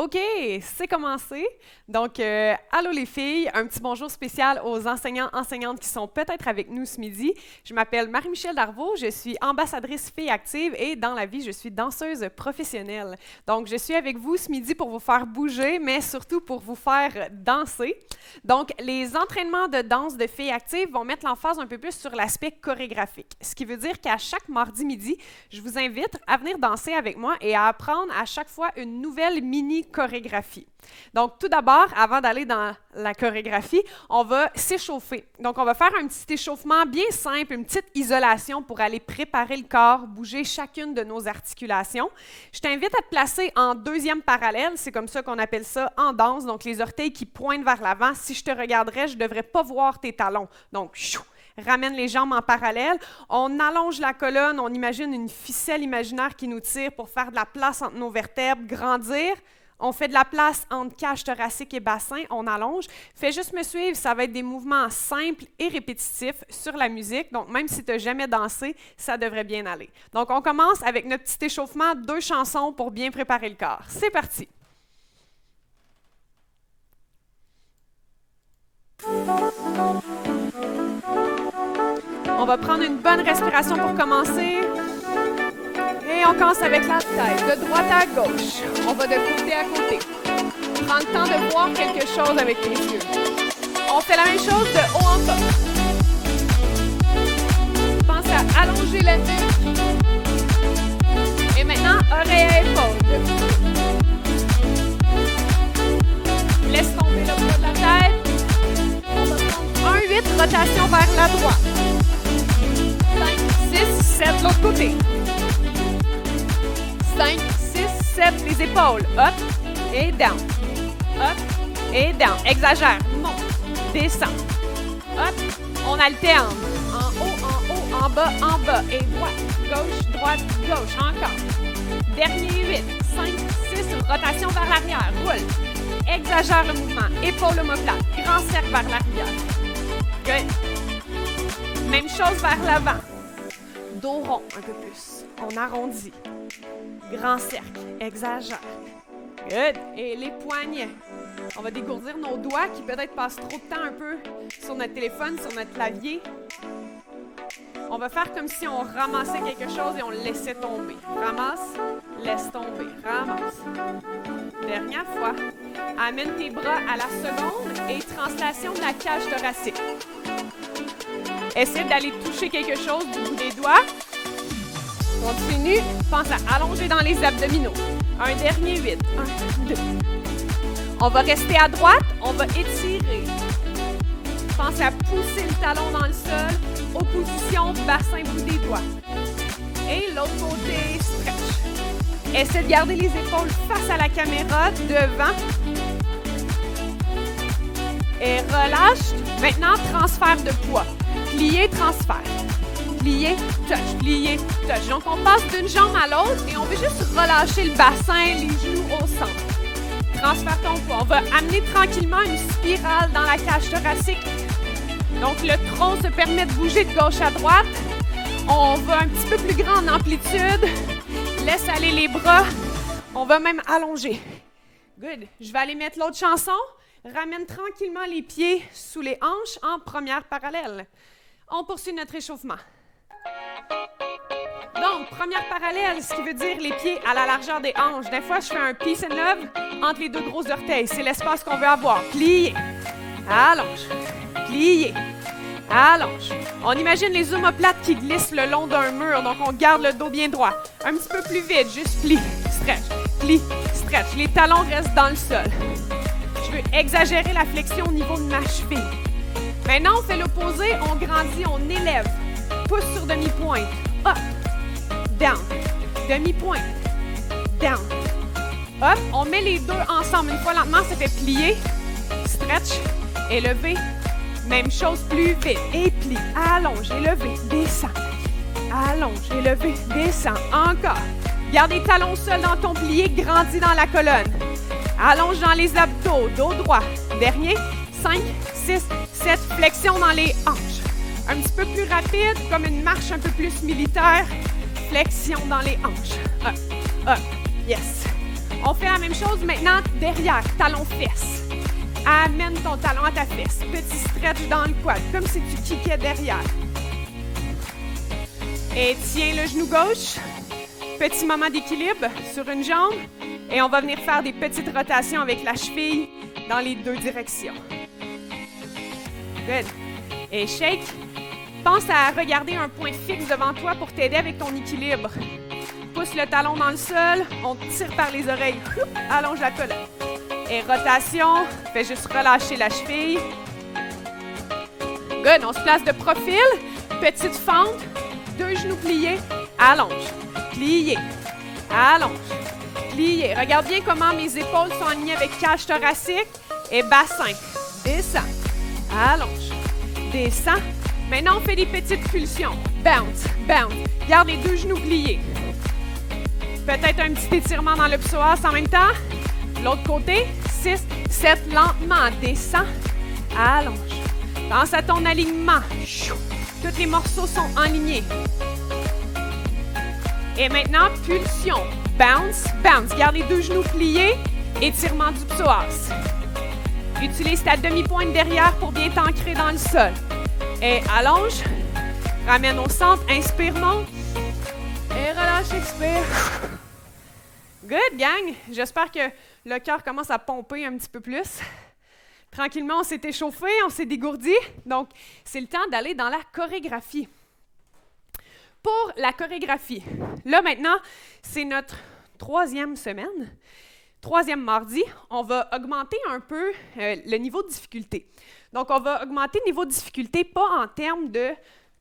OK, c'est commencé. Donc, allô les filles, un petit bonjour spécial aux enseignants, enseignantes qui sont peut-être avec nous ce midi. Je m'appelle Marie-Michel Darvaux, je suis ambassadrice Filles Actives et dans la vie, je suis danseuse professionnelle. Donc, je suis avec vous ce midi pour vous faire bouger, mais surtout pour vous faire danser. Donc, les entraînements de danse de Filles Actives vont mettre l'emphase un peu plus sur l'aspect chorégraphique. Ce qui veut dire qu'à chaque mardi midi, je vous invite à venir danser avec moi et à apprendre à chaque fois une nouvelle mini-chorégraphie. Donc, tout d'abord, avant d'aller dans la chorégraphie, on va s'échauffer. Donc, on va faire un petit échauffement bien simple, une petite isolation pour aller préparer le corps, bouger chacune de nos articulations. Je t'invite à te placer en deuxième parallèle, c'est comme ça qu'on appelle ça en danse, donc les orteils qui pointent vers l'avant. Si je te regarderais, je ne devrais pas voir tes talons. Donc, ramène les jambes en parallèle. On allonge la colonne, on imagine une ficelle imaginaire qui nous tire pour faire de la place entre nos vertèbres, grandir. On fait de la place entre cage thoracique et bassin, on allonge. Fais juste me suivre, ça va être des mouvements simples et répétitifs sur la musique. Donc, même si tu n'as jamais dansé, ça devrait bien aller. Donc, on commence avec notre petit échauffement, 2 chansons pour bien préparer le corps. C'est parti! On va prendre une bonne respiration pour commencer. Et on commence avec la tête, de droite à gauche. On va de côté à côté. Prends le temps de voir quelque chose avec tes yeux. On fait la même chose de haut en bas. Pense à allonger la nuque. Et maintenant, oreille à épaule. Laisse tomber le poids de la tête. On va prendre 1-8, rotation vers la droite. 5, 6, 7, de l'autre côté. 5, 6, 7, les épaules. Up et down. Up et down. Exagère. Monte. Descend. Up. On alterne. En haut, en bas. Et droite, gauche. Encore. Dernier 8. 5, 6, rotation vers l'arrière. Roule. Exagère le mouvement. Épaule omoplate. Grand cercle vers l'arrière. Good. Même chose vers l'avant. Dos rond un peu plus. On arrondit. Grand cercle. Exagère. Good. Et les poignets. On va dégourdir nos doigts qui peut-être passent trop de temps un peu sur notre téléphone, sur notre clavier. On va faire comme si on ramassait quelque chose et on le laissait tomber. Ramasse, laisse tomber. Ramasse. Dernière fois. Amène tes bras à la seconde et translation de la cage thoracique. Essaie d'aller toucher quelque chose du bout des doigts. Continue. Pense à allonger dans les abdominaux. Un dernier 8. 1, 2. On va rester à droite. On va étirer. Pense à pousser le talon dans le sol. Opposition, bassin, bout des doigts. Et l'autre côté, stretch. Essaie de garder les épaules face à la caméra, devant. Et relâche. Maintenant, transfert de poids. Plier, transfert. Plier, touch, plier, touch. Donc, on passe d'une jambe à l'autre et on veut juste relâcher le bassin, les genoux au centre. Transfère ton poids. On va amener tranquillement une spirale dans la cage thoracique. Donc, le tronc se permet de bouger de gauche à droite. On va un petit peu plus grand en amplitude. Laisse aller les bras. On va même allonger. Good. Je vais aller mettre l'autre chanson. Ramène tranquillement les pieds sous les hanches en première parallèle. On poursuit notre échauffement. Donc, première parallèle, ce qui veut dire les pieds à la largeur des hanches. Des fois, je fais un peace and love entre les 2 gros orteils. C'est l'espace qu'on veut avoir. Plier, allonge, plier, allonge. On imagine les omoplates qui glissent le long d'un mur, donc on garde le dos bien droit. Un petit peu plus vite, juste plie, stretch. Les talons restent dans le sol. Je veux exagérer la flexion au niveau de ma cheville. Maintenant, on fait l'opposé, on grandit, on élève. Pouce sur demi-pointe. Up, down, demi-pointe, down. Up, on met les deux ensemble. Une fois lentement, ça fait plier, stretch, élever. Même chose, plus vite. Et plie, allonge, élever, descend. Allonge, élever, descend. Encore. Garde les talons seuls dans ton plié, grandis dans la colonne. Allonge dans les abdos, dos droit. Dernier, 5, 6, 7, flexion dans les hanches. Un petit peu plus rapide, comme une marche un peu plus militaire. Flexion dans les hanches. Up, up, yes. On fait la même chose maintenant derrière, talon-fesse. Amène ton talon à ta fesse. Petit stretch dans le quad, comme si tu kickais derrière. Et tiens le genou gauche. Petit moment d'équilibre sur une jambe. Et on va venir faire des petites rotations avec la cheville dans les deux directions. Good. Et shake. Pense à regarder un point fixe devant toi pour t'aider avec ton équilibre. Pousse le talon dans le sol. On tire par les oreilles. Allonge la colonne. Et rotation. Fais juste relâcher la cheville. Good. On se place de profil. Petite fente. Deux genoux pliés. Allonge. Plié. Allonge. Plié. Regarde bien comment mes épaules sont alignées avec cage thoracique et bassin. Descends. Allonge. Descends. Maintenant, on fait des petites pulsions. Bounce. Bounce. Garde les deux genoux pliés. Peut-être un petit étirement dans le psoas en même temps. L'autre côté. 6, 7, lentement. Descends. Allonge. Pense à ton alignement. Tous les morceaux sont alignés. Et maintenant, pulsion. Bounce, bounce. Garde les deux genoux pliés. Étirement du psoas. Utilise ta demi-pointe derrière pour bien t'ancrer dans le sol. Et allonge. Ramène au centre. Inspire, monte. Et relâche, expire. Good, gang. J'espère que le cœur commence à pomper un petit peu plus. Tranquillement, on s'est échauffé, on s'est dégourdi. Donc, c'est le temps d'aller dans la chorégraphie. Pour la chorégraphie, là maintenant, c'est notre troisième semaine, troisième mardi. On va augmenter un peu le niveau de difficulté. Donc, on va augmenter le niveau de difficulté pas en termes de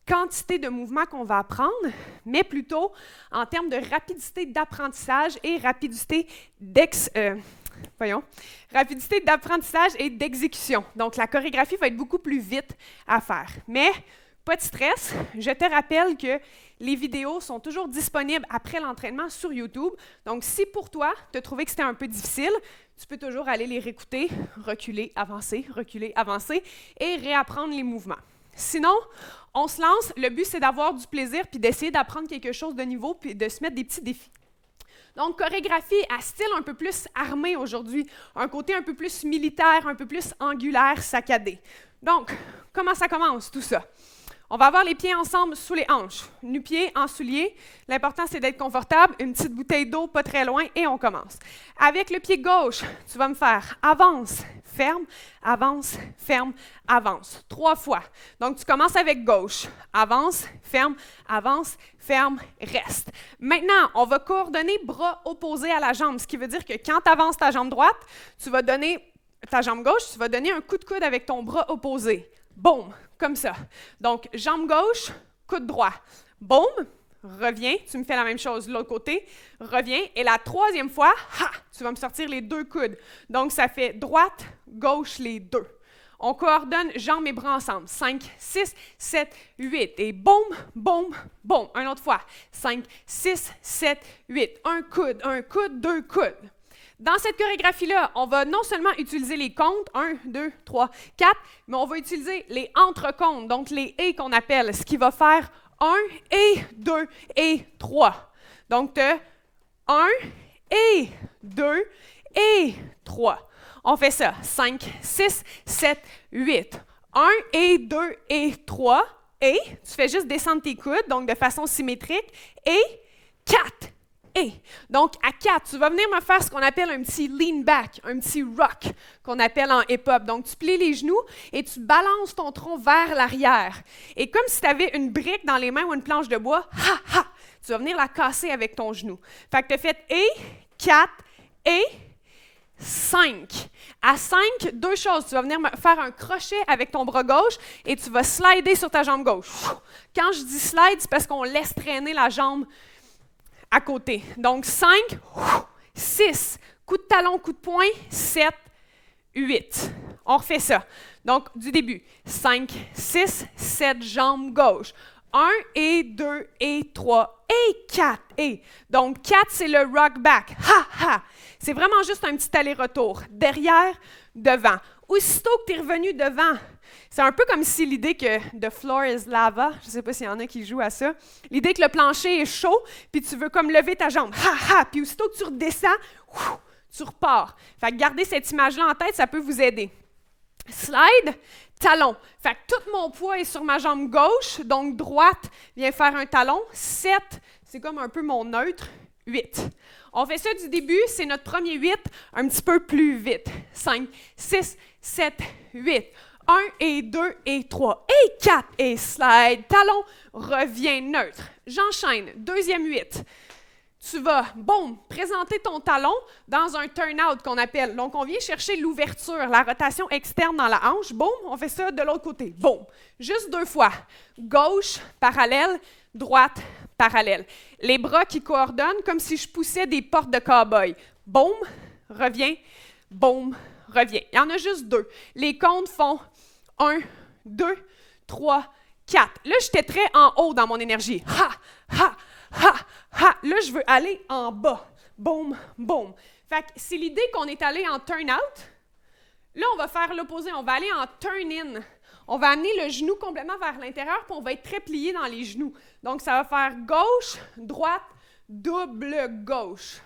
quantité de mouvements qu'on va apprendre, mais plutôt en termes de rapidité d'apprentissage et rapidité d'apprentissage et d'exécution. Donc, la chorégraphie va être beaucoup plus vite à faire. Mais, pas de stress, je te rappelle que les vidéos sont toujours disponibles après l'entraînement sur YouTube. Donc, si pour toi, tu as trouvé que c'était un peu difficile, tu peux toujours aller les réécouter, reculer, avancer et réapprendre les mouvements. Sinon, on se lance. Le but, c'est d'avoir du plaisir puis d'essayer d'apprendre quelque chose de nouveau puis de se mettre des petits défis. Donc, chorégraphie à style un peu plus armé aujourd'hui, un côté un peu plus militaire, un peu plus angulaire, saccadé. Donc, comment ça commence tout ça? On va avoir les pieds ensemble sous les hanches, nu-pieds en souliers. L'important, c'est d'être confortable, une petite bouteille d'eau pas très loin et on commence. Avec le pied gauche, tu vas me faire avance, ferme, avance, ferme, avance. 3 fois. Donc, tu commences avec gauche. Avance, ferme, reste. Maintenant, on va coordonner bras opposés à la jambe, ce qui veut dire que quand tu avances ta jambe droite, tu vas donner ta jambe gauche, tu vas donner un coup de coude avec ton bras opposé. Boum, comme ça. Donc, jambe gauche, coude droit. Boum, reviens, tu me fais la même chose de l'autre côté, reviens. Et la troisième fois, tu vas me sortir les deux coudes. Donc, ça fait droite, gauche, les deux. On coordonne jambes et bras ensemble. 5, 6, 7, 8. Et boum, boum, boum. Une autre fois. 5, 6, 7, 8. Un coude, deux coudes. Dans cette chorégraphie-là, on va non seulement utiliser les comptes, 1, 2, 3, 4, mais on va utiliser les entre-comptes, donc les « et » qu'on appelle, ce qui va faire 1 et 2 et 3. Donc, tu as 1 et 2 et 3. On fait ça. 5, 6, 7, 8. 1 et 2 et 3. Et, tu fais juste descendre tes coudes, donc de façon symétrique. Et 4. Et, donc à 4, tu vas venir me faire ce qu'on appelle un petit lean back, un petit rock qu'on appelle en hip-hop. Donc, tu plies les genoux et tu balances ton tronc vers l'arrière. Et comme si tu avais une brique dans les mains ou une planche de bois, tu vas venir la casser avec ton genou. Fait que tu as fait et 4 et 5. À 5, deux choses. Tu vas venir me faire un crochet avec ton bras gauche et tu vas slider sur ta jambe gauche. Quand je dis slide, c'est parce qu'on laisse traîner la jambe à côté. Donc, 5, 6, coup de talon, coup de poing, 7, 8. On refait ça. Donc, du début. 5, 6, 7, jambes gauche. 1 et 2 et 3 et 4 et. Donc, 4, c'est le rock back. C'est vraiment juste un petit aller-retour. Derrière, devant. Aussitôt que tu es revenu devant, c'est un peu comme si l'idée que the floor is lava, je ne sais pas s'il y en a qui jouent à ça, l'idée que le plancher est chaud, puis tu veux comme lever ta jambe, puis aussitôt que tu redescends, tu repars. Fait que gardez cette image-là en tête, ça peut vous aider. Slide, talon. Fait que tout mon poids est sur ma jambe gauche, donc droite vient faire un talon. 7, c'est comme un peu mon neutre. 8. On fait ça du début, c'est notre premier 8, un petit peu plus vite. 5, 6, 7, 8. 1 et 2 et 3 et 4 et slide, talon, reviens neutre. J'enchaîne, deuxième 8. Tu vas, boum, présenter ton talon dans un turn-out qu'on appelle. Donc, on vient chercher l'ouverture, la rotation externe dans la hanche. Boum, on fait ça de l'autre côté. Boum. Juste 2 fois. Gauche, parallèle, droite, parallèle. Les bras qui coordonnent comme si je poussais des portes de cow-boy. Boum, reviens, boum, reviens. Il y en a juste 2. Les comptes font 1, 2, 3, 4. Là, j'étais très en haut dans mon énergie. Ha, ha, ha, ha. Là, je veux aller en bas. Boum, boum. Fait que c'est l'idée qu'on est allé en turn-out. Là, on va faire l'opposé. On va aller en turn-in. On va amener le genou complètement vers l'intérieur, puis on va être très plié dans les genoux. Donc, ça va faire gauche, droite, double gauche.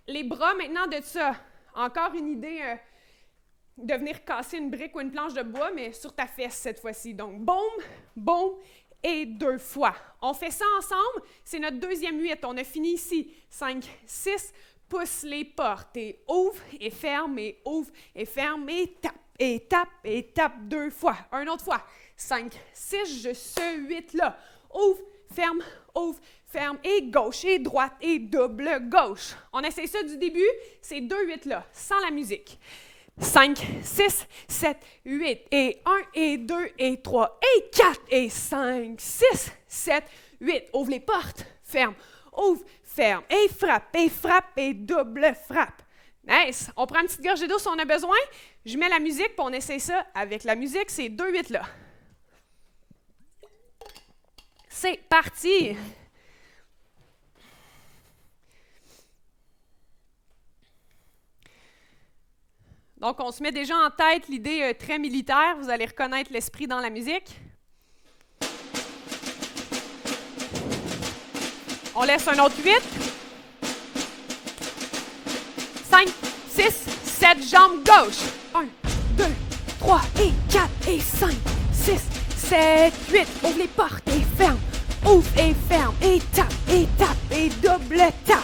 Les bras, maintenant, de ça. Encore une idée de venir casser une brique ou une planche de bois, mais sur ta fesse cette fois-ci. Donc, boum, boum, et 2 fois. On fait ça ensemble. C'est notre deuxième 8. On a fini ici. 5, 6, pousse les portes. Et ouvre, et ferme, et ouvre, et ferme, et tape. Et tape 2 fois. Une autre fois. 5, 6, je ce 8-là. Ouvre, ferme, et gauche, et droite, et double gauche. On essaie ça du début, ces 2 8-là, sans la musique. 5, 6, 7, 8, et 1, et 2, et 3, et 4, et 5, 6, 7, 8. Ouvre les portes, ferme, ouvre, ferme, et frappe, et double frappe. Nice! On prend une petite gorgée d'eau si on a besoin. Je mets la musique, puis on essaie ça avec la musique, ces 2 8-là. C'est parti! Donc, on se met déjà en tête l'idée très militaire. Vous allez reconnaître l'esprit dans la musique. On laisse un autre 8. 5, 6, 7, jambes gauche. 1, 2, 3, et 4, et 5, 6, 7, 8. Ouvre les portes et ferme. Ouvre et ferme. Et tape, et double tape.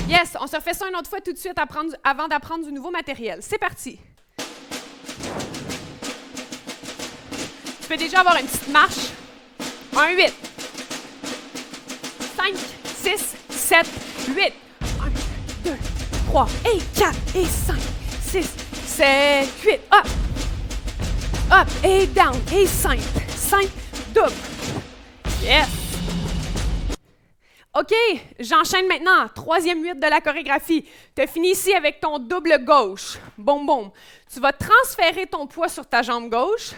Yes, on se refait ça une autre fois tout de suite avant d'apprendre du nouveau matériel. C'est parti. Tu peux déjà avoir une petite marche. Un 8. 5, 6, 7, 8. 1, 2, 3, et 4, et 5, 6, 7, 8. Up. Up, et down, et 5. 5, double. Yes. OK, j'enchaîne maintenant. Troisième 8 de la chorégraphie. Tu as fini ici avec ton double gauche. Boum, boum. Tu vas transférer ton poids sur ta jambe gauche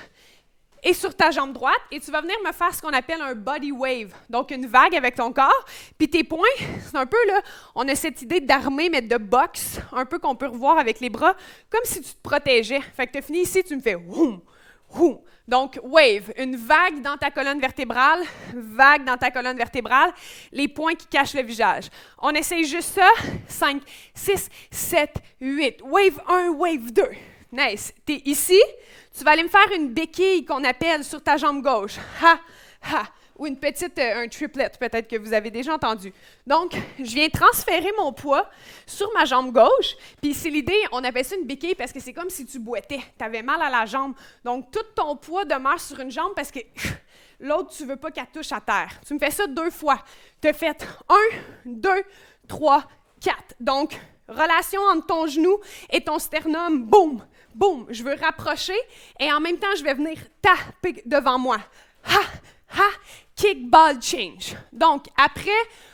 et sur ta jambe droite et tu vas venir me faire ce qu'on appelle un body wave. Donc, une vague avec ton corps. Puis tes poings, c'est un peu là, on a cette idée d'armée, mais de boxe, un peu qu'on peut revoir avec les bras, comme si tu te protégeais. Fait que tu as fini ici, tu me fais woum, woum. Donc, wave, une vague dans ta colonne vertébrale, vague dans ta colonne vertébrale, les points qui cachent le visage. On essaye juste ça. 5, 6, 7, 8. Wave 1, wave 2. Nice. Tu es ici, tu vas aller me faire une béquille qu'on appelle sur ta jambe gauche. Ha, ha. Ou une petite, un triplet, peut-être que vous avez déjà entendu. Donc, je viens transférer mon poids sur ma jambe gauche. Puis c'est l'idée, on appelle ça une béquille parce que c'est comme si tu boitais. Tu avais mal à la jambe. Donc, tout ton poids demeure sur une jambe parce que l'autre, tu ne veux pas qu'elle touche à terre. Tu me fais ça 2 fois. Tu as fait 1, 2, 3, 4. Donc, relation entre ton genou et ton sternum. Boum, boum. Je veux rapprocher et en même temps, je vais venir taper devant moi. Ha, ha. Kick, ball, change. Donc, après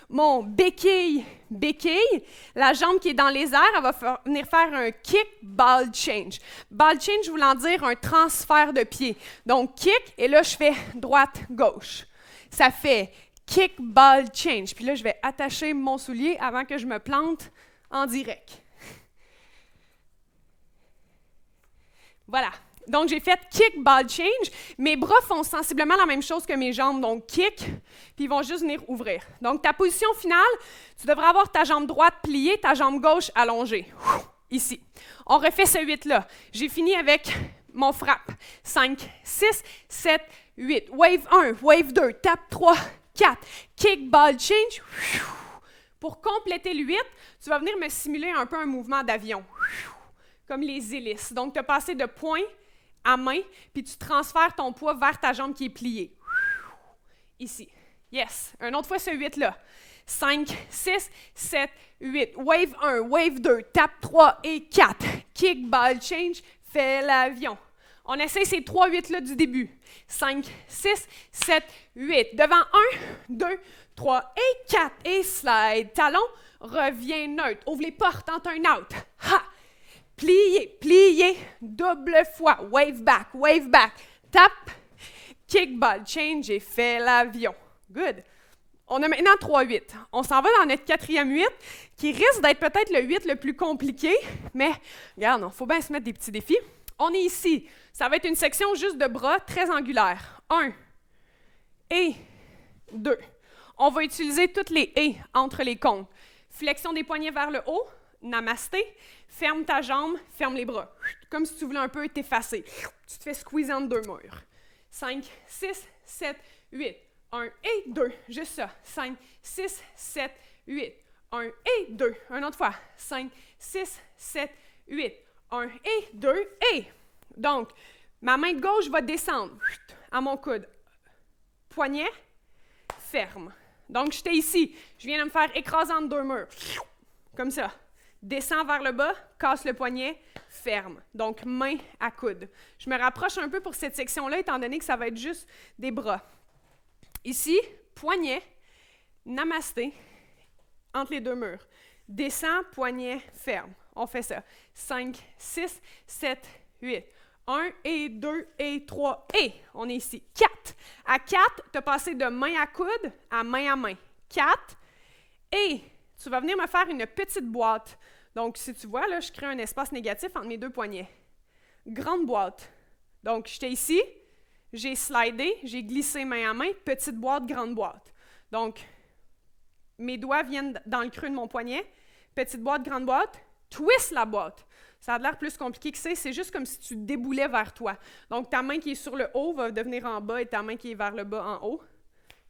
mon béquille, la jambe qui est dans les airs, elle va venir faire un kick, ball, change. Ball, change voulant dire un transfert de pied. Donc, kick, et là, je fais droite, gauche. Ça fait kick, ball, change. Puis là, je vais attacher mon soulier avant que je me plante en direct. Voilà. Donc, j'ai fait kick, ball change. Mes bras font sensiblement la même chose que mes jambes. Donc, kick, puis ils vont juste venir ouvrir. Donc, ta position finale, tu devrais avoir ta jambe droite pliée, ta jambe gauche allongée. Ici. On refait ce 8-là. J'ai fini avec mon frappe. 5, 6, 7, 8. Wave 1, wave 2, tap 3, 4. Kick, ball change. Pour compléter le 8, tu vas venir me simuler un peu un mouvement d'avion. Comme les hélices. Donc, tu as passé de point à main, puis tu transfères ton poids vers ta jambe qui est pliée. Ici. Yes. Une autre fois ce 8-là. 5, 6, 7, 8. Wave 1, wave 2, tap 3 et 4. Kick, ball change, fais l'avion. On essaie ces 3 8-là du début. 5, 6, 7, 8. Devant 1, 2, 3 et 4. Et slide. Talon, reviens neutre. Ouvre les portes, tente un out. Ha! Pliez, pliez, double fois. Wave back, tap, kick, ball, change et fais l'avion. Good. On a maintenant 3-8. On s'en va dans notre 4e 8, qui risque d'être peut-être le 8 le plus compliqué, mais regarde, il faut bien se mettre des petits défis. On est ici. Ça va être une section juste de bras très angulaire. 1 et 2. On va utiliser toutes les « et » entre les cônes. Flexion des poignets vers le haut. Namasté, ferme ta jambe, ferme les bras. Comme si tu voulais un peu t'effacer. Tu te fais squeezer entre deux murs. 5, 6, 7, 8. 1 et 2. Juste ça. 5, 6, 7, 8. 1 et 2. Une autre fois. 5, 6, 7, 8. 1 et 2. Et donc, ma main gauche va descendre à mon coude. Poignet, ferme. Donc, j'étais ici. Je viens de me faire écraser entre deux murs. Comme ça. Descends vers le bas, casse le poignet, ferme. Donc, main à coude. Je me rapproche un peu pour cette section-là, étant donné que ça va être juste des bras. Ici, poignet, namasté, entre les deux murs. Descends, poignet, ferme. On fait ça. 5, 6, 7, 8. 1 et 2 et 3 et on est ici. 4. À 4, tu as passé de main à coude à main. 4 et tu vas venir me faire une petite boîte. Donc, si tu vois, là, je crée un espace négatif entre mes deux poignets. Grande boîte. Donc, j'étais ici, j'ai slidé, j'ai glissé main à main, petite boîte, grande boîte. Donc, mes doigts viennent dans le creux de mon poignet, petite boîte, grande boîte, twist la boîte. Ça a l'air plus compliqué que c'est juste comme si tu déboulais vers toi. Donc, ta main qui est sur le haut va devenir en bas et ta main qui est vers le bas en haut.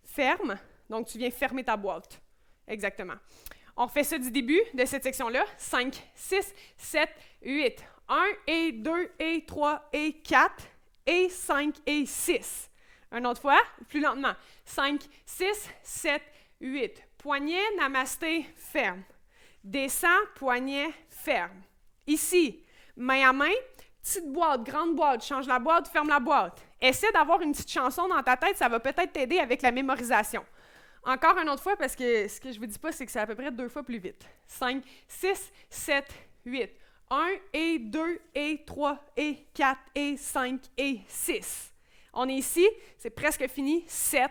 Ferme. Donc, tu viens fermer ta boîte. Exactement. On refait ça du début de cette section-là. 5, 6, 7, 8. 1 et 2 et 3 et 4 et 5 et 6. Une autre fois, plus lentement. 5, 6, 7, 8. Poignet, namasté, ferme. Descends, poignet, ferme. Ici, main à main, petite boîte, grande boîte, change la boîte, ferme la boîte. Essaie d'avoir une petite chanson dans ta tête, ça va peut-être t'aider avec la mémorisation. Encore une autre fois, parce que ce que je ne vous dis pas, c'est que c'est à peu près 2 fois plus vite. 5, 6, 7, 8. 1 et 2 et 3 et 4 et 5 et 6. On est ici, c'est presque fini. 7,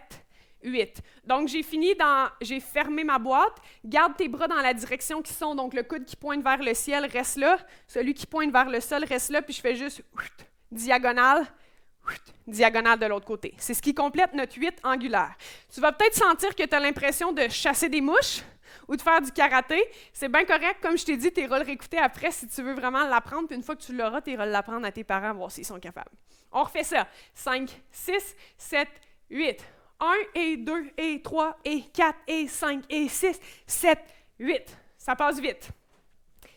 8. Donc, j'ai fermé ma boîte. Garde tes bras dans la direction qui sont, donc le coude qui pointe vers le ciel reste là. Celui qui pointe vers le sol reste là, puis je fais juste diagonale. Diagonale de l'autre côté. C'est ce qui complète notre 8 angulaire. Tu vas peut-être sentir que tu as l'impression de chasser des mouches ou de faire du karaté. C'est bien correct. Comme je t'ai dit, tu iras le réécouter après si tu veux vraiment l'apprendre. Puis une fois que tu l'auras, tu iras l'apprendre à tes parents, voir s'ils sont capables. On refait ça. 5, 6, 7, 8. 1 et 2 et 3 et 4 et 5 et 6, 7, 8. Ça passe vite.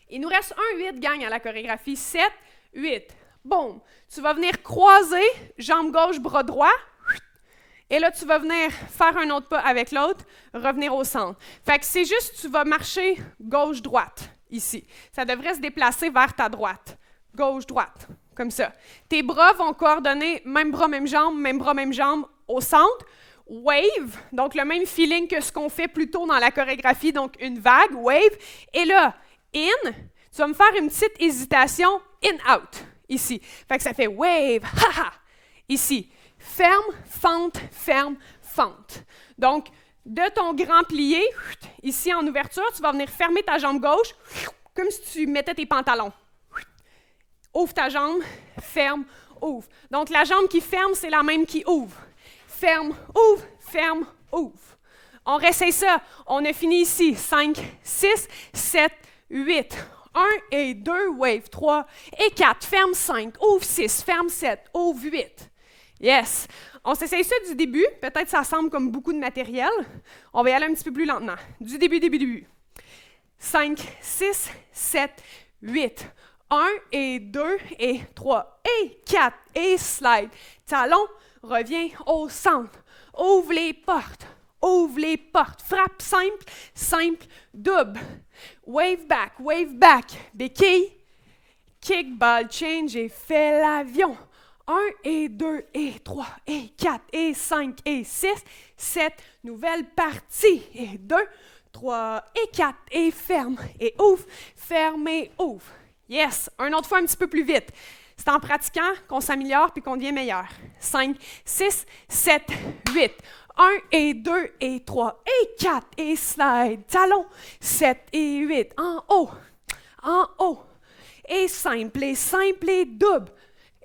Il nous reste un 8, gang, à la chorégraphie. 7, 8. Boum! Tu vas venir croiser, jambe gauche, bras droit. Et là, tu vas venir faire un autre pas avec l'autre, revenir au centre. Fait que c'est juste, tu vas marcher gauche-droite, ici. Ça devrait se déplacer vers ta droite. Gauche-droite, comme ça. Tes bras vont coordonner, même bras, même jambe, au centre. Wave, donc le même feeling que ce qu'on fait plus tôt dans la chorégraphie, donc une vague, wave. Et là, in, tu vas me faire une petite hésitation, in-out. Ici. Fait que ça fait wave, ha-ha. Ici. Ferme, fente. Donc, de ton grand plié, ici en ouverture, tu vas venir fermer ta jambe gauche, comme si tu mettais tes pantalons. Ouvre ta jambe, ferme, ouvre. Donc, la jambe qui ferme, c'est la même qui ouvre. Ferme, ouvre, ferme, ouvre. On réessaye ça. On a fini ici. 5, 6, 7, 8. 1 et 2, wave. 3 et 4. Ferme 5, ouvre 6, ferme 7, ouvre 8. Yes. On s'essaye ça du début. Peut-être ça semble comme beaucoup de matériel. On va y aller un petit peu plus lentement. Du début. 5, 6, 7, 8. 1 et 2 et 3 et 4 et slide. Talon, reviens au centre. Ouvre les portes. Ouvre les portes. Frappe simple, simple, double. Wave back. Béquille. Kick, ball, change et fais l'avion. 1 et 2 et 3 et 4 et 5 et 6, 7, nouvelle partie. Et 2, 3 et 4 et ferme et ouvre, ferme et ouvre. Yes! Une autre fois un petit peu plus vite. C'est en pratiquant qu'on s'améliore puis qu'on devient meilleur. 5, 6, 7, 8. 1 et 2 et 3 et 4 et slide. Talon. 7 et 8. En haut. Et simple et double.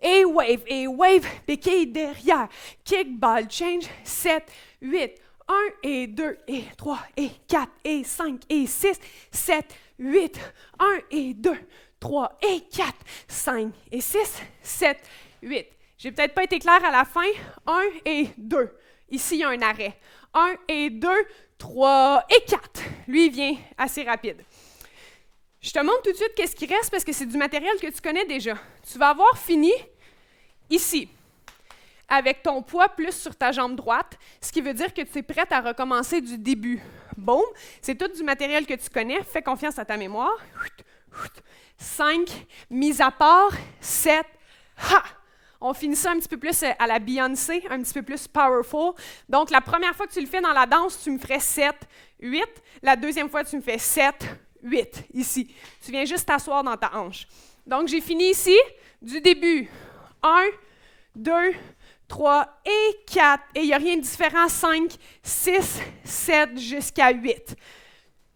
Et wave. Béquille derrière. Kick, ball, change. 7, 8. 1 et 2 et 3 et 4 et 5 et 6, 7, 8. 1 et 2. 3 et 4, 5 et 6, 7, 8. J'ai peut-être pas été claire à la fin. 1 et 2. Ici, il y a un arrêt. 1 et 2, 3 et 4. Lui, il vient assez rapide. Je te montre tout de suite qu'est-ce qui reste parce que c'est du matériel que tu connais déjà. Tu vas avoir fini ici, avec ton poids plus sur ta jambe droite, ce qui veut dire que tu es prête à recommencer du début. Boum! C'est tout du matériel que tu connais. Fais confiance à ta mémoire. 5, mis à part, 7, ha! On finit ça un petit peu plus à la Beyoncé, un petit peu plus powerful. Donc, la première fois que tu le fais dans la danse, tu me ferais 7, 8. La deuxième fois, tu me fais 7, 8, ici. Tu viens juste t'asseoir dans ta hanche. Donc, j'ai fini ici, du début. 1, 2, 3 et 4. Et il n'y a rien de différent. 5, 6, 7 jusqu'à 8.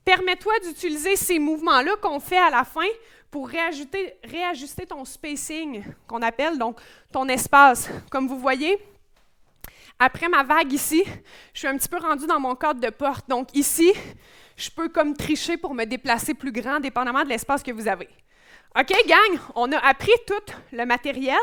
Permets-toi d'utiliser ces mouvements-là qu'on fait à la fin pour réajuster ton spacing, qu'on appelle donc ton espace. Comme vous voyez, après ma vague ici, je suis un petit peu rendue dans mon cadre de porte. Donc ici, je peux comme tricher pour me déplacer plus grand, dépendamment de l'espace que vous avez. OK, gang, on a appris tout le matériel,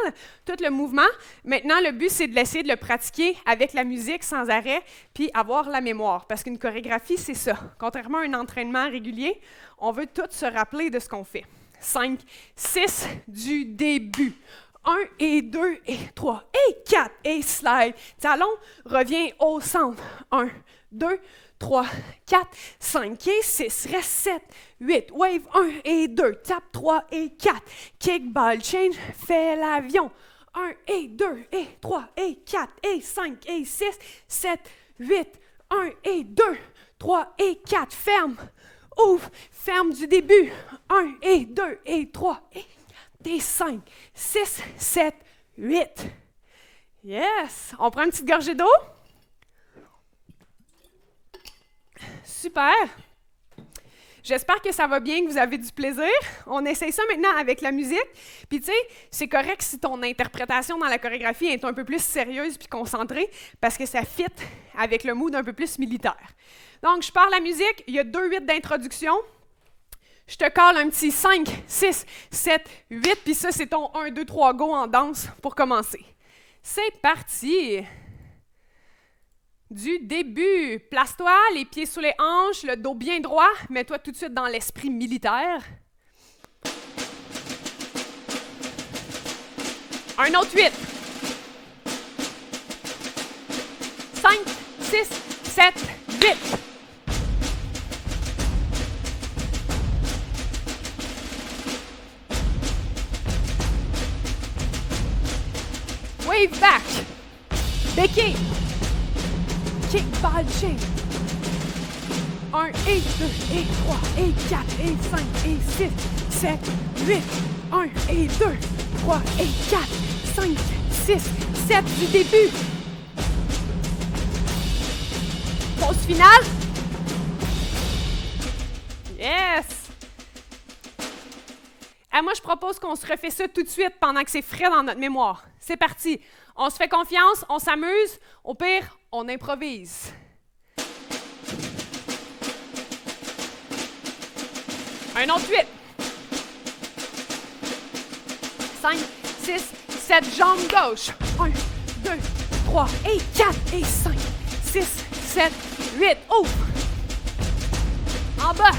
tout le mouvement. Maintenant, le but, c'est de l'essayer de le pratiquer avec la musique sans arrêt, puis avoir la mémoire. Parce qu'une chorégraphie, c'est ça. Contrairement à un entraînement régulier, on veut tout se rappeler de ce qu'on fait. 5, 6 du début. 1 et 2 et 3 et 4 et slide. Talon, reviens au centre. 1, 2, 3, 4, 5 et 6, reste 7, 8, wave 1 et 2, tape 3 et 4, kick, ball, change, fais l'avion. 1 et 2 et 3 et 4 et 5 et 6, 7, 8, 1 et 2, 3 et 4, ferme, ouvre, ferme du début. 1 et 2 et 3 et 4 et 5, 6, 7, 8. Yes! On prend une petite gorgée d'eau. Super! J'espère que ça va bien, que vous avez du plaisir. On essaye ça maintenant avec la musique. Puis tu sais, c'est correct si ton interprétation dans la chorégraphie est un peu plus sérieuse puis concentrée parce que ça fit avec le mood un peu plus militaire. Donc, je pars la musique. Il y a 2-8 d'introduction. Je te colle un petit 5, 6, 7, 8. Puis ça, c'est ton 1, 2, 3, go en danse pour commencer. C'est parti! Du début. Place-toi, les pieds sous les hanches, le dos bien droit. Mets-toi tout de suite dans l'esprit militaire. Un autre 8. 5, 6, 7, 8. Wave back. Béquille. Kick, ball, chain. 1 et 2 et 3 et 4 et 5 et 6, 7, 8. 1 et 2, 3 et 4, 5, 6, 7 du début. Pause finale. Yes! Moi, je propose qu'on se refait ça tout de suite pendant que c'est frais dans notre mémoire. C'est parti. On se fait confiance, on s'amuse. Au pire, on improvise. Un autre 8. 5, 6, 7, jambes gauche. 1, 2, 3 et 4 et 5, 6, 7, 8. Ouvre. En bas.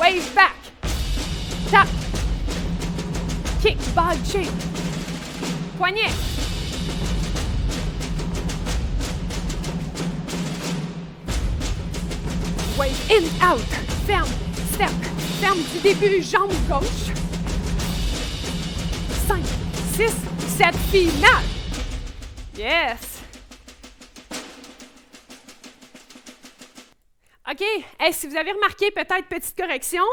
Wave back. Tap. Kick, ball, change. Poignet. Wave in, out. Ferme, step. Ferme du début, jambe gauche. 5, 6, 7, finale. Yes. OK. Hey, si vous avez remarqué, peut-être petite correction,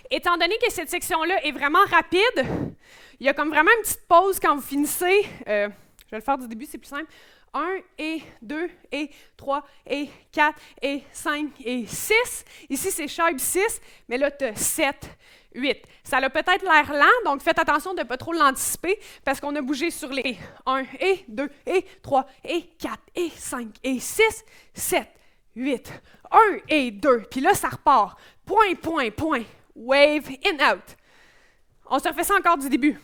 étant donné que cette section-là est vraiment rapide, il y a comme vraiment une petite pause quand vous finissez. Je vais le faire du début, c'est plus simple. 1 et 2 et 3 et 4 et 5 et 6. Ici, c'est sharp 6, mais là, tu as 7, 8. Ça a peut-être l'air lent, donc faites attention de ne pas trop l'anticiper parce qu'on a bougé sur les 1 et 2 et 3 et 4 et 5 et 6, 7, 8. 1 et 2. Puis là, ça repart. Point, point, point. Wave, in, out. On se refait ça encore du début.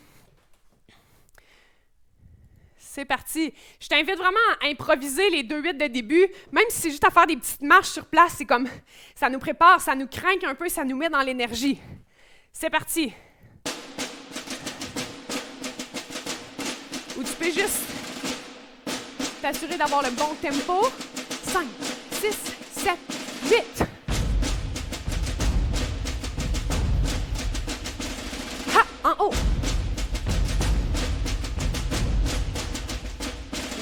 C'est parti. Je t'invite vraiment à improviser les 2-8 de début, même si c'est juste à faire des petites marches sur place, c'est comme, ça nous prépare, ça nous craint un peu, ça nous met dans l'énergie. C'est parti. Ou tu peux juste t'assurer d'avoir le bon tempo. 5, 6, 7, 8. Ha, en haut.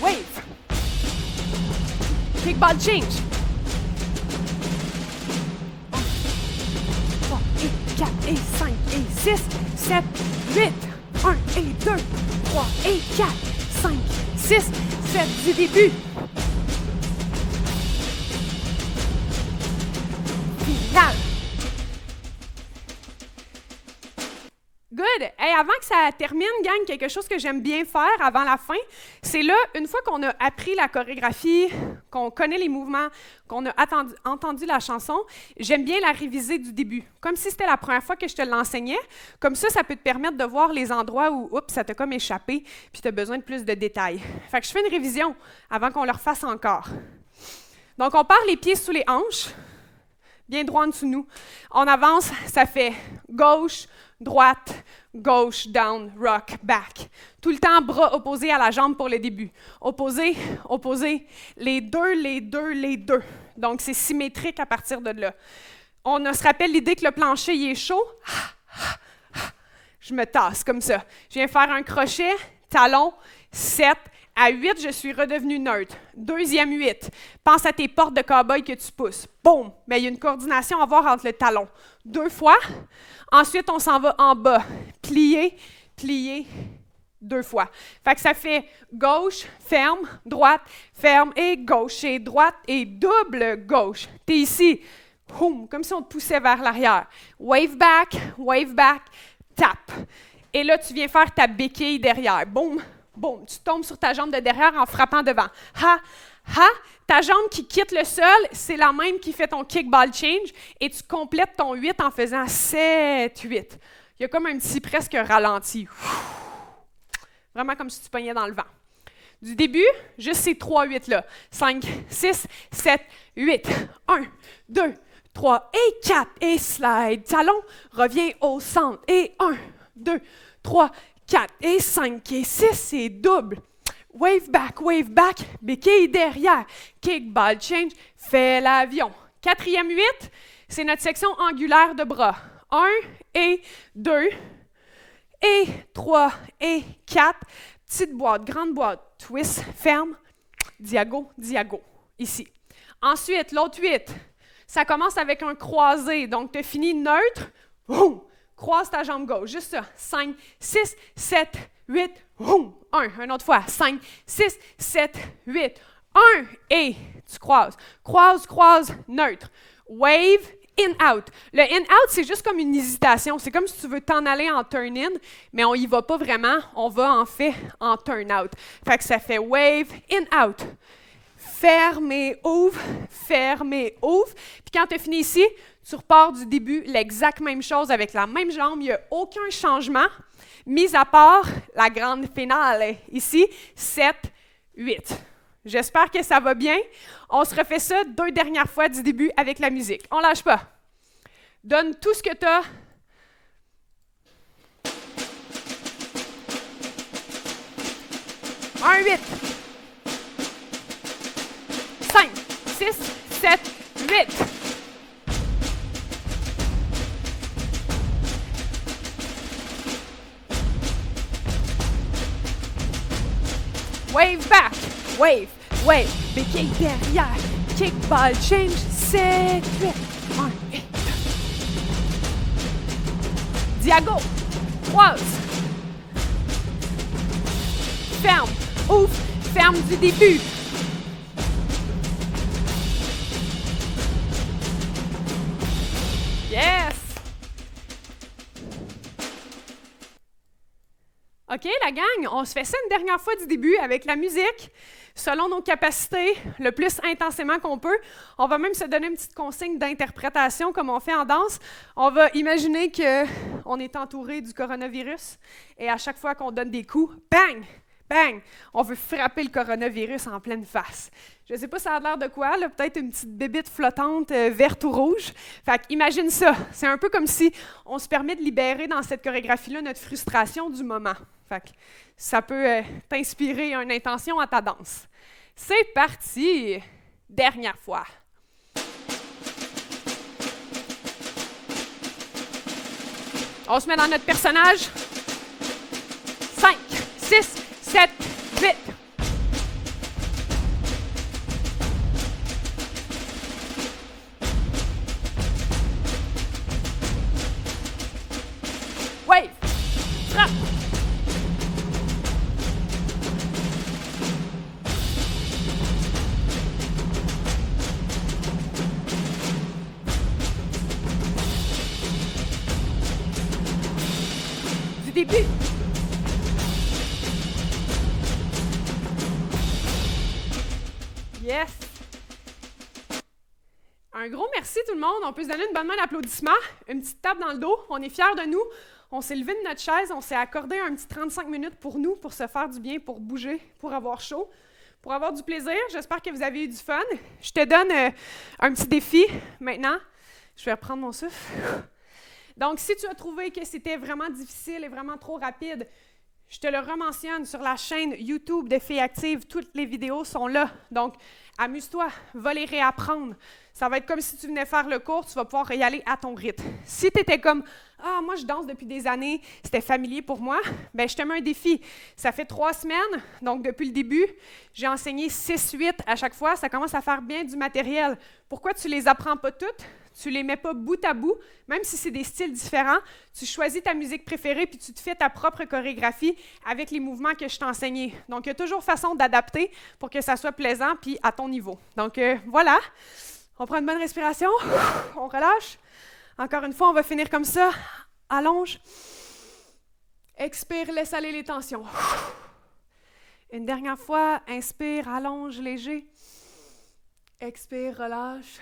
Wave. Kick ball change. 1, 3 et 4 et 5 et 6, 7, 8. 1 et 2, 3 et 4, 5, 6, 7 du début. Finale. Good! Hey, avant que ça termine, gang, quelque chose que j'aime bien faire avant la fin, c'est là, une fois qu'on a appris la chorégraphie, qu'on connaît les mouvements, qu'on a entendu la chanson, j'aime bien la réviser du début, comme si c'était la première fois que je te l'enseignais. Comme ça peut te permettre de voir les endroits où, oups, ça t'a comme échappé, puis tu as besoin de plus de détails. Fait que je fais une révision avant qu'on le refasse encore. Donc, on part les pieds sous les hanches, bien droit en dessous de nous. On avance, ça fait gauche, droite, gauche, down, rock, back. Tout le temps, bras opposés à la jambe pour le début. Opposé, opposé, les deux, les deux, les deux. Donc, c'est symétrique à partir de là. On se rappelle l'idée que le plancher il est chaud. Je me tasse comme ça. Je viens faire un crochet, talon, 7. À 8, je suis redevenu neutre. Deuxième 8. Pense à tes portes de cow-boy que tu pousses. Boum! Mais il y a une coordination à avoir entre le talon. 2 fois. Ensuite, on s'en va en bas. Plier, plier, 2 fois. Fait que ça fait gauche, ferme, droite, ferme et gauche et droite et double gauche. T'es ici. Boum! Comme si on te poussait vers l'arrière. Wave back, tap. Et là, tu viens faire ta béquille derrière. Boum! Boum, tu tombes sur ta jambe de derrière en frappant devant. Ha, ha, ta jambe qui quitte le sol, c'est la même qui fait ton kick ball change et tu complètes ton 8 en faisant 7, 8. Il y a comme un petit presque ralenti. Vraiment comme si tu pognais dans le vent. Du début, juste ces 3 8-là. 5, 6, 7, 8. 1, 2, 3 et 4. Et slide. Talon, reviens au centre. Et 1, 2, 3, 4 et 5 et 6 et double. Wave back, béquille derrière. Kick, ball change, fais l'avion. 4e 8, c'est notre section angulaire de bras. 1 et 2 et 3 et 4. Petite boîte, grande boîte. Twist, ferme, diago, diago. Ici. Ensuite, l'autre 8, ça commence avec un croisé. Donc, tu finis neutre. Boum! Croise ta jambe gauche, juste ça. 5, 6, 7, 8, 1. Une autre fois. 5, 6, 7, 8, 1. Et tu croises. Croise, neutre. Wave, in-out. Le in-out, c'est juste comme une hésitation. C'est comme si tu veux t'en aller en turn-in, mais on y va pas vraiment. On va en fait en turn-out. Fait que ça fait wave, in-out. Ferme et ouvre, ferme et ouvre. Puis quand tu as fini ici, tu repars du début, l'exacte même chose avec la même jambe. Il n'y a aucun changement, mis à part la grande finale. Ici, 7, 8. J'espère que ça va bien. On se refait ça 2 dernières fois du début avec la musique. On ne lâche pas. Donne tout ce que tu as. Un 8. 5, 6, 7, 8. Wave back, wave, wave, big kick derrière, kick, ball, change, 7, 8, 1, 8. Diago, croise. Ferme, ouvre, ferme du début. Yes! OK, la gang, on se fait ça une dernière fois du début avec la musique, selon nos capacités, le plus intensément qu'on peut. On va même se donner une petite consigne d'interprétation comme on fait en danse. On va imaginer qu'on est entouré du coronavirus et à chaque fois qu'on donne des coups, bang! Bang! On veut frapper le coronavirus en pleine face. Je ne sais pas ça a l'air de quoi, là, peut-être une petite bébite flottante verte ou rouge. Fait imagine ça. C'est un peu comme si on se permet de libérer dans cette chorégraphie-là notre frustration du moment. Fait ça peut t'inspirer une intention à ta danse. C'est parti! Dernière fois. On se met dans notre personnage. 5, 6, 7, 8. Wave. Frappe. Du début. Yes! Un gros merci tout le monde. On peut se donner une bonne main d'applaudissement, une petite tape dans le dos. On est fiers de nous. On s'est levé de notre chaise, on s'est accordé un petit 35 minutes pour nous, pour se faire du bien, pour bouger, pour avoir chaud, pour avoir du plaisir. J'espère que vous avez eu du fun. Je te donne un petit défi maintenant. Je vais reprendre mon souffle. Donc, si tu as trouvé que c'était vraiment difficile et vraiment trop rapide, je te le rementionne sur la chaîne YouTube de Filles Actives. Toutes les vidéos sont là. Donc, amuse-toi, va les réapprendre. Ça va être comme si tu venais faire le cours, tu vas pouvoir y aller à ton rythme. Si tu étais comme « Ah, moi, je danse depuis des années, c'était familier pour moi », bien, je te mets un défi. Ça fait 3 semaines, donc depuis le début, j'ai enseigné 6-8 à chaque fois. Ça commence à faire bien du matériel. Pourquoi tu ne les apprends pas toutes? Tu ne les mets pas bout à bout, même si c'est des styles différents. Tu choisis ta musique préférée puis tu te fais ta propre chorégraphie avec les mouvements que je t'ai enseignés. Donc, il y a toujours façon d'adapter pour que ça soit plaisant puis à ton niveau. Donc, voilà. On prend une bonne respiration. On relâche. Encore une fois, on va finir comme ça. Allonge. Expire, laisse aller les tensions. Une dernière fois. Inspire, allonge, léger. Expire, relâche.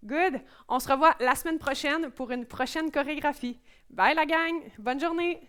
Good. On se revoit la semaine prochaine pour une prochaine chorégraphie. Bye la gang. Bonne journée.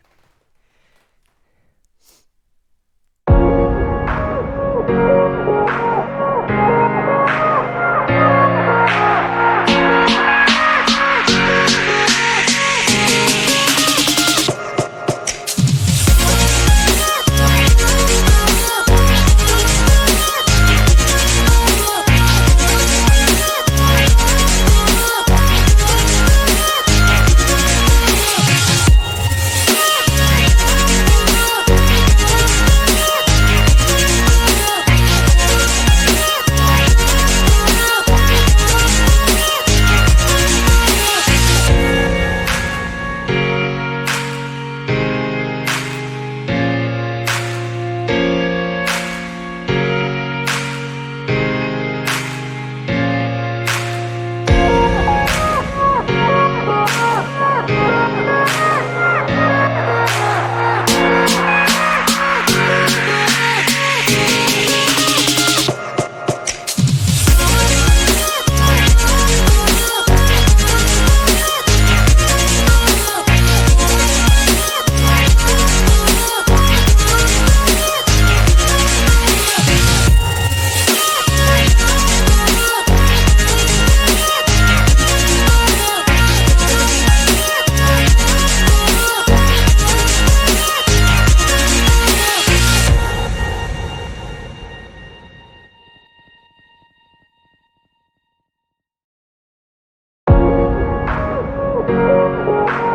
Thank you.